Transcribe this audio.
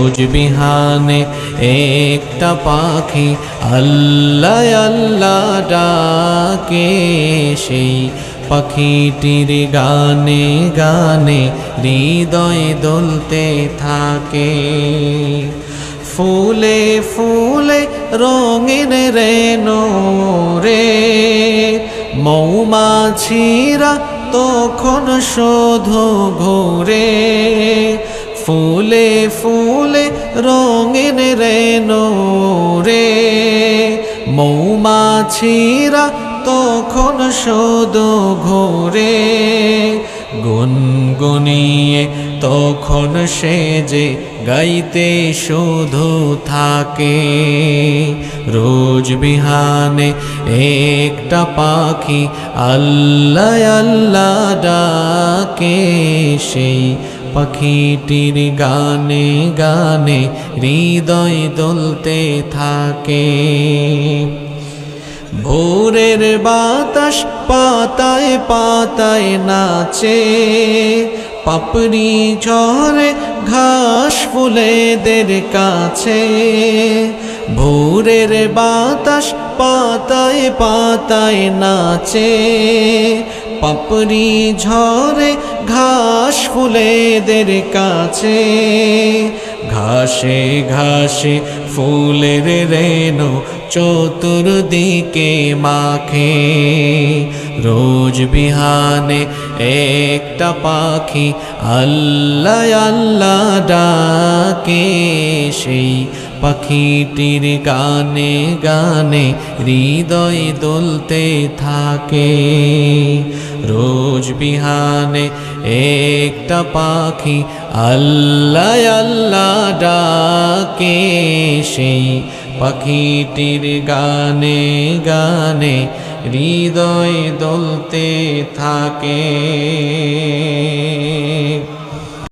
রোজ বিহানে একটা পাখি আল্লাহ আল্লাহ ডাকে, সেই পাখিটির গানে গানে হৃদয় দোলতে থাকে। ফুলে ফুলে রঙিন রেণু রে, মৌমাছিরা তখন শুধু ঘুরে। ফুলে ফুলে রঙিন রেণু রে, মৌমাছিরা তখন শুধু ঘুরে। গুনগুনিয়ে তখন সে যে গাইতে শুধু থাকে। রোজ বিহানে একটা পাখি আল্লাহ আল্লাহ ডাকে, সেই পাখিটির গানে গানে হৃদয় দোলতে থাকে। ভোরের বাতাস পাতায় পাতায় নাচে, পাপড়ি ঝরে ঘাস ফুলেদের কাছে। ভোরের বাতাস পাতায় পাতায় নাচে, পাপড়ি ঝরে ঘাস ফুলেদের কাছে। ঘাসে ঘাসে ফুলের রেণু চতুর্দিকে মাখে। রোজ বিহানে একটা পাখি আল্লাহ আল্লাহ ডাকে, সেই পাখিটির গানে গানে হৃদয় দোলতে থাকে। রোজ বিহানে একটা পাখি আল্লাহ আল্লাহ ডাকে, সেই পাখিটির গানে গানে হৃদয় দোলতে থাকে।